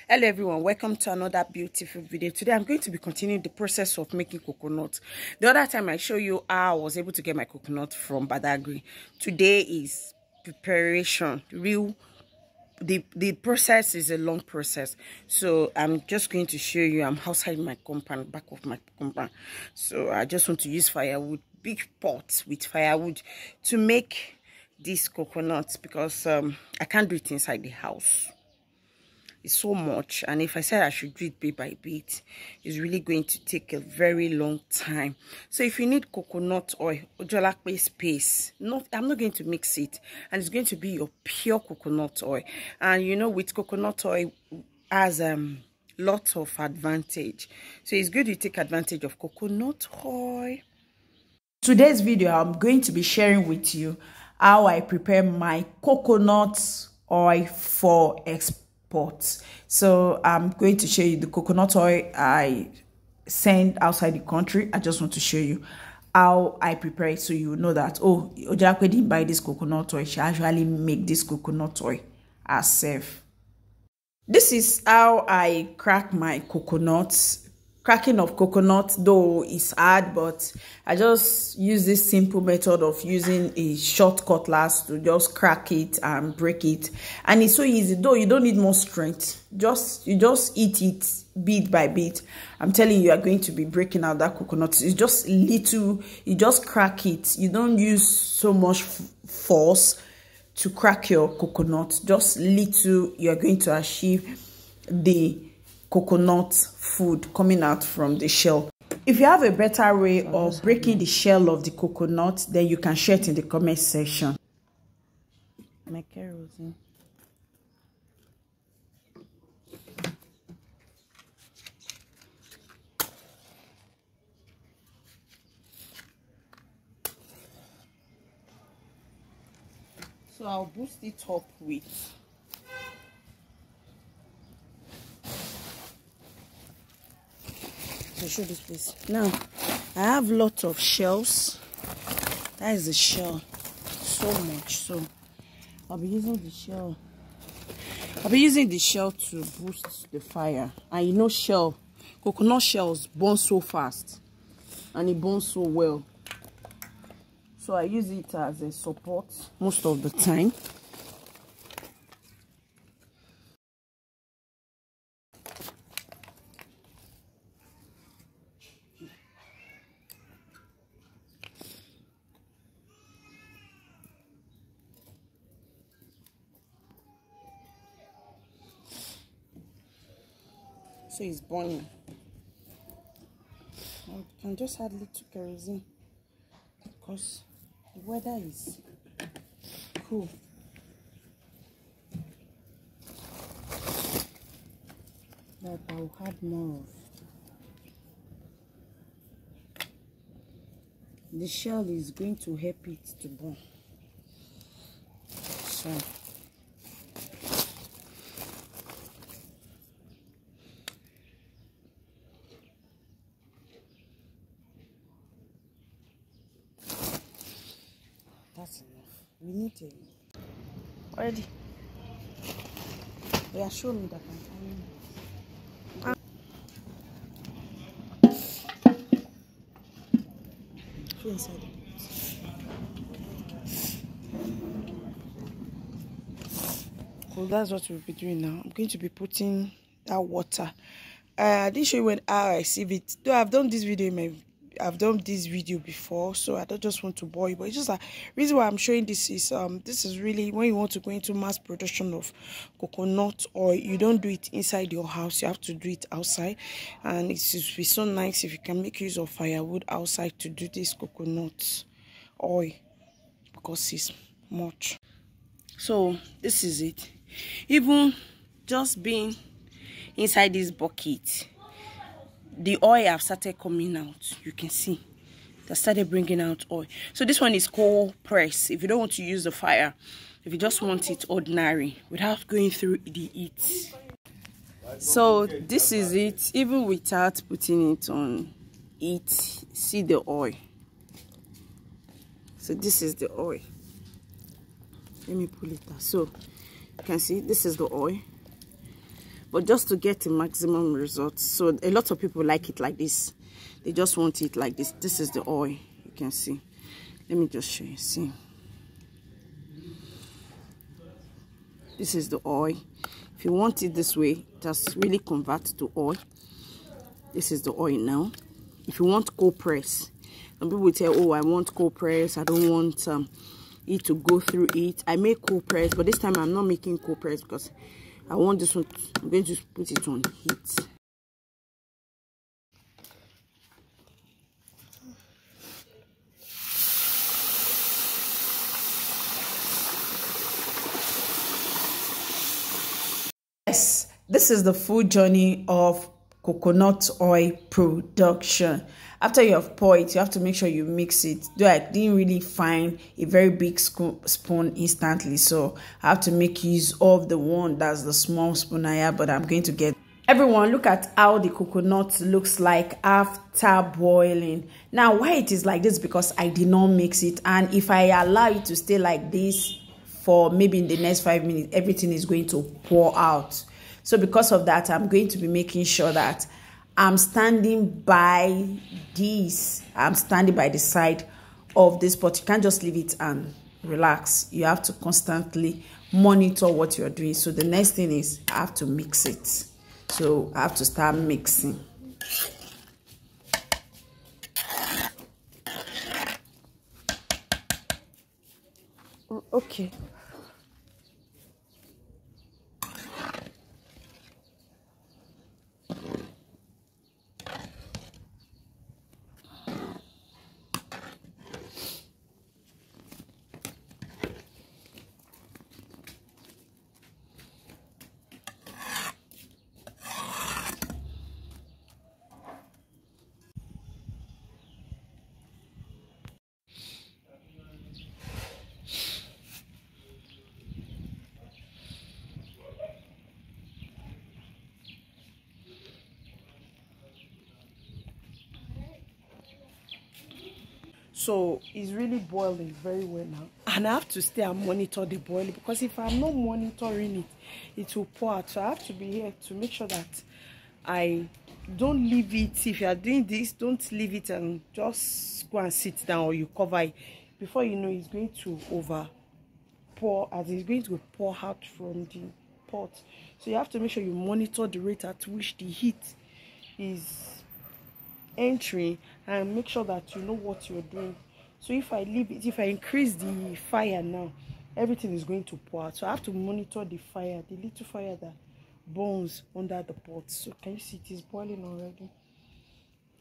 Hello everyone, welcome to another beautiful video. Today I'm going to be continuing the process of making coconut. The other time I showed you how I was able to get my coconut from Badagry. Today is preparation. The process is a long process, so I'm just going to show you. I'm outside my compound, back of my compound, so I just want to use firewood, big pot with firewood to make this coconut because I can't do it inside the house. It's so much, and if I said I should do it bit by bit, it's really going to take a very long time. So if you need coconut oil, ojolakpe space, I'm not going to mix it, and it's going to be your pure coconut oil. And you know, with coconut oil has lots of advantage, so it's good you take advantage of coconut oil. Today's video, I'm going to be sharing with you how I prepare my coconut oil for export. So I'm going to show you the coconut oil I send outside the country. I just want to show you how I prepare it, so you know that, oh, Ojakwe didn't buy this coconut oil, she actually make this coconut oil herself. This is how I crack my coconuts. Cracking of coconut though is hard, but I just use this simple method of using a short cutlass to just crack it and break it, and it's so easy. Though you don't need more strength, you just eat it bit by bit. I'm telling you are going to be breaking out that coconut. It's just little, you just crack it. You don't use so much force to crack your coconut. Just little, you are going to achieve the coconut food coming out from the shell. If you have a better way of breaking the shell of the coconut, then you can share it in the comment section. So I'll boost it up with show this place. Now I have lots of shells. That is the shell, so much. So I'll be using the shell. I'll be using the shell to boost the fire. And you know, coconut shells burn so fast, and it burns so well. So I use it as a support most of the time. So it's burning. I can just add a little kerosene because the weather is cool. But I will add more of. The shell is going to help it to burn. So that's enough. We need to already. Yeah, show me that I'm show inside. So that's what we'll be doing now. I'm going to be putting that water. I didn't show you how I sieve it. Though I've done this video I've done this video before, so I don't just want to bore you, but it's just a reason why I'm showing this is this is really when you want to go into mass production of coconut oil, you don't do it inside your house, you have to do it outside. And it would be so nice if you can make use of firewood outside to do this coconut oil, because it's much. So this is it. Even just being inside this bucket, the oil have started coming out. You can see they started bringing out oil. So this one is cold press. If you don't want to use the fire, if you just want it ordinary without going through the heat. So this is it, even without putting it on it. See the oil. So this is the oil. Let me pull it out. So you can see this is the oil. but just to get a maximum result. So a lot of people like it like this. They just want it like this. This is the oil, you can see. Let me just show you. See, this is the oil. If you want it this way, just really convert to oil. This is the oil now. If you want cold press, some people will tell, oh, I want cold press, I don't want it to go through it. I make cold press, but this time I'm not making cold press because I want this one. I'm going to put it on heat. Yes, this is the full journey of coconut oil production. After you have poured it, you have to make sure you mix it. Though I didn't really find a very big spoon instantly, so I have to make use of the one that's the small spoon I have, but I'm going to get. Everyone, look at how the coconut looks like after boiling. Now, why it is like this? Because I did not mix it, and if I allow it to stay like this for maybe in the next 5 minutes, everything is going to pour out. So because of that, I'm going to be making sure that I'm standing by this. I'm standing by the side of this pot. You can't just leave it and relax. You have to constantly monitor what you're doing. So the next thing is I have to mix it. So I have to start mixing. Okay. So it's really boiling very well now, and I have to stay and monitor the boiling, because if I'm not monitoring it, it will pour out. So I have to be here to make sure that I don't leave it. If you are doing this, don't leave it and just go and sit down, or you cover it. Before you know, it's going to over pour, as it's going to pour out from the pot. So you have to make sure you monitor the rate at which the heat is entering, and make sure that you know what you're doing. So if I leave it, if I increase the fire now, everything is going to pour out. So I have to monitor the fire, the little fire that burns under the pot. So can you see it is boiling already?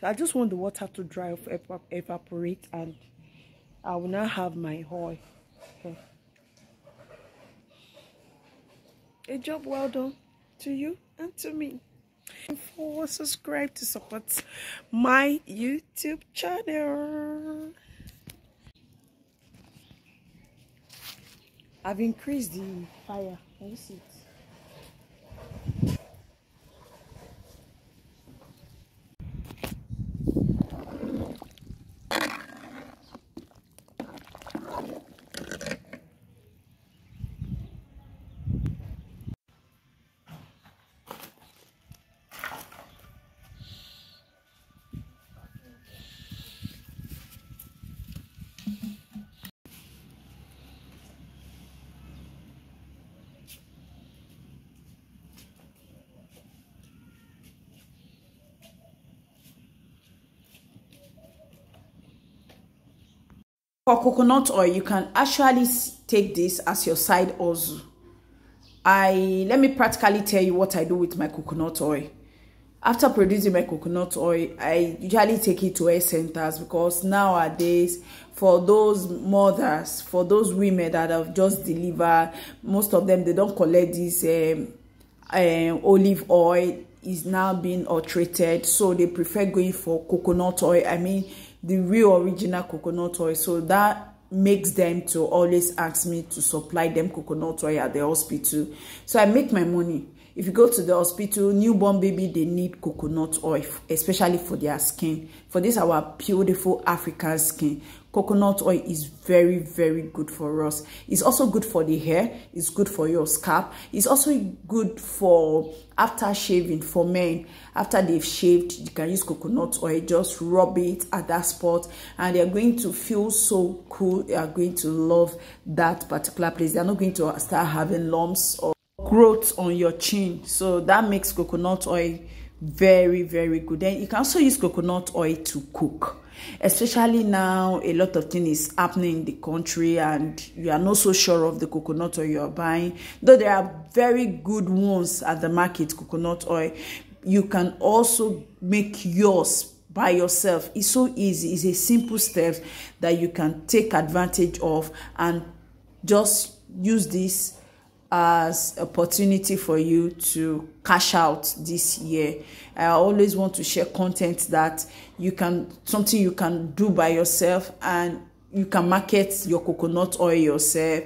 So I just want the water to dry off, evaporate, and I will now have my oil. Okay. A job well done to you and to me. For subscribe to support my YouTube channel. I've increased the fire. Can you see it? For coconut oil, you can actually take this as your side hustle. Let me practically tell you what I do with my coconut oil. After producing my coconut oil, I usually take it to health centers, because nowadays, for those mothers, for those women that have just delivered, most of them, they don't collect this olive oil. Is now being treated, so they prefer going for coconut oil. I mean, the real original coconut oil. So that makes them to always ask me to supply them coconut oil at the hospital. So I make my money. If you go to the hospital, newborn baby, they need coconut oil, especially for their skin. For this, our beautiful African skin, Coconut oil is very, very good for us. It's also good for the hair. It's good for your scalp. It's also good for after shaving for men. After they've shaved, you can use coconut oil. Just rub it at that spot and they're going to feel so cool. They are going to love that particular place. They're not going to start having lumps or growth on your chin. So that makes coconut oil very, very good. Then you can also use coconut oil to cook, especially now a lot of things is happening in the country and you are not so sure of the coconut oil you are buying, though there are very good ones at the market. Coconut oil, you can also make yours by yourself. It's so easy. It's a simple step that you can take advantage of and just use this as opportunity for you to cash out this year. I always want to share content that you can, something you can do by yourself and you can market your coconut oil yourself.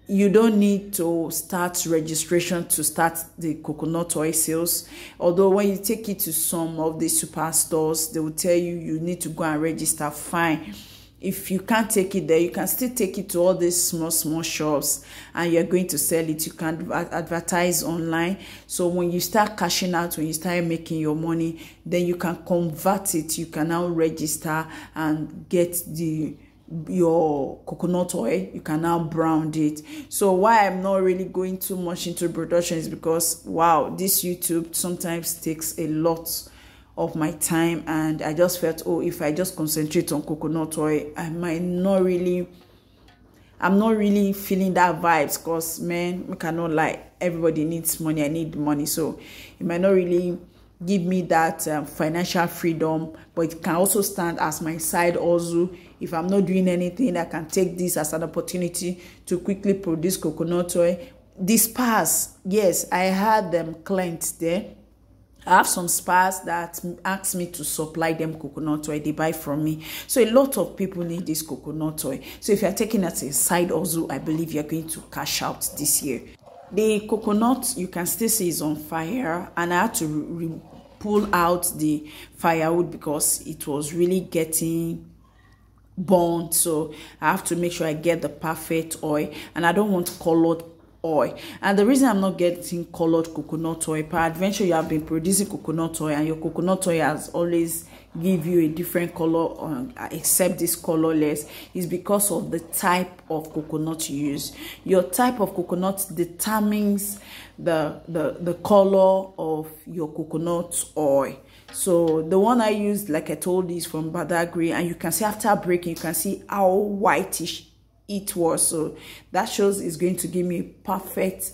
You don't need to start registration to start the coconut oil sales. Although when you take it to some of the superstores, they will tell you you need to go and register. Fine. If you can't take it there, you can still take it to all these small shops and you're going to sell it. You can advertise online. So when you start cashing out, when you start making your money, then you can convert it. You can now register and get your coconut oil. You can now brown it. So why I'm not really going too much into production is because, wow, this YouTube sometimes takes a lot of my time and I just felt, oh, if I just concentrate on coconut oil, I'm not really feeling that vibes, because man, we cannot lie, everybody needs money. I need money, so it might not really give me that financial freedom, but it can also stand as my side also. If I'm not doing anything, I can take this as an opportunity to quickly produce coconut oil. This past, yes, I had them clients there. I have some spas that ask me to supply them coconut oil. They buy from me. So a lot of people need this coconut oil. So if you're taking it as a side also, I believe you're going to cash out this year. The coconut, you can still see, is on fire. And I had to pull out the firewood because it was really getting burnt. So I have to make sure I get the perfect oil. And I don't want colored oil. And the reason I'm not getting colored coconut oil, peradventure you have been producing coconut oil and your coconut oil has always give you a different color except this colorless, is because of the type of coconut you use. Your type of coconut determines the color of your coconut oil. So the one I used, like I told you, is from Badagry, and you can see after breaking, you can see how whitish it was. So that shows it's going to give me a perfect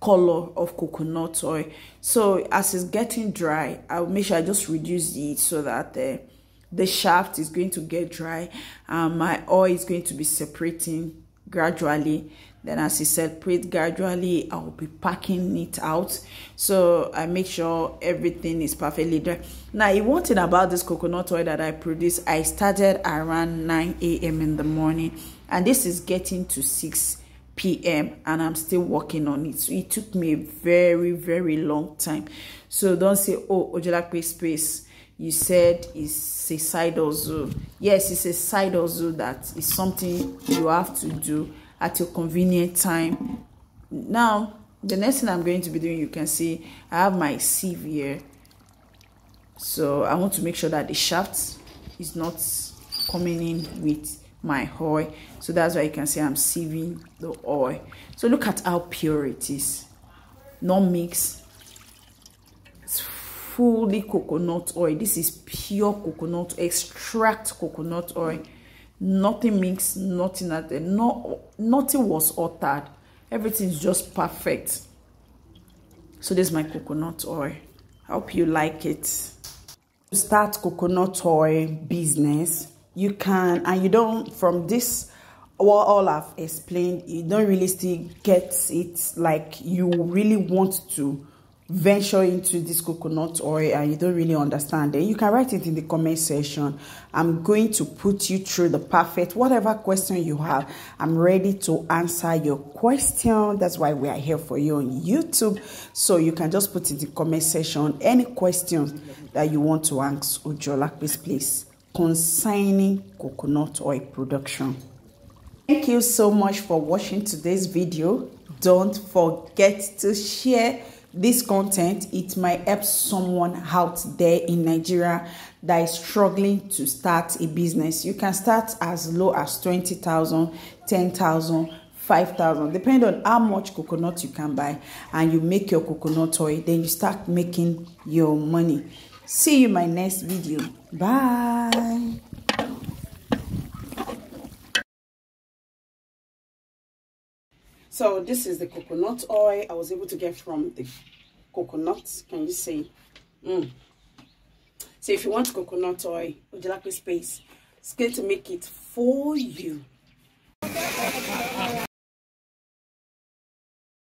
color of coconut oil. So as it's getting dry, I'll make sure I just reduce it so that the shaft is going to get dry and my oil is going to be separating gradually. Then as it separates gradually, I'll be packing it out. So I make sure everything is perfectly dry. Now, one thing about this coconut oil that I produce, I started around 9 a.m. in the morning, and this is getting to 6 p.m. and I'm still working on it. So it took me a very, very long time. So don't say, oh, Ojolakpe Space, you said it's a side hustle. Yes, it's a side hustle that is something you have to do at your convenient time. Now, the next thing I'm going to be doing, you can see I have my sieve here. So I want to make sure that the shaft is not coming in with my oil. So that's why you can see I'm sieving the oil. So look at how pure it is. Not mixed. It's fully coconut oil. This is pure coconut, extract coconut oil. Nothing mixed, nothing at there. Nothing was altered. Everything is just perfect. So this is my coconut oil. I hope you like it. To start coconut oil business, you can, and you don't, from this, all I've explained, you don't really still get it like you really want to venture into this coconut oil and you don't really understand it. You can write it in the comment section. I'm going to put you through the perfect, whatever question you have, I'm ready to answer your question. That's why we are here for you on YouTube. So you can just put in the comment section any questions that you want to ask Ojolakpe, please concerning coconut oil production. Thank you so much for watching today's video. Don't forget to share this content. It might help someone out there in Nigeria that is struggling to start a business. You can start as low as 20,000, 10,000, 5,000, depending on how much coconut you can buy, and you make your coconut oil. Then you start making your money. See you in my next video. Bye. So this is the coconut oil I was able to get from the coconut. Can you see? So if you want coconut oil, would you like a space? It's going to make it for you.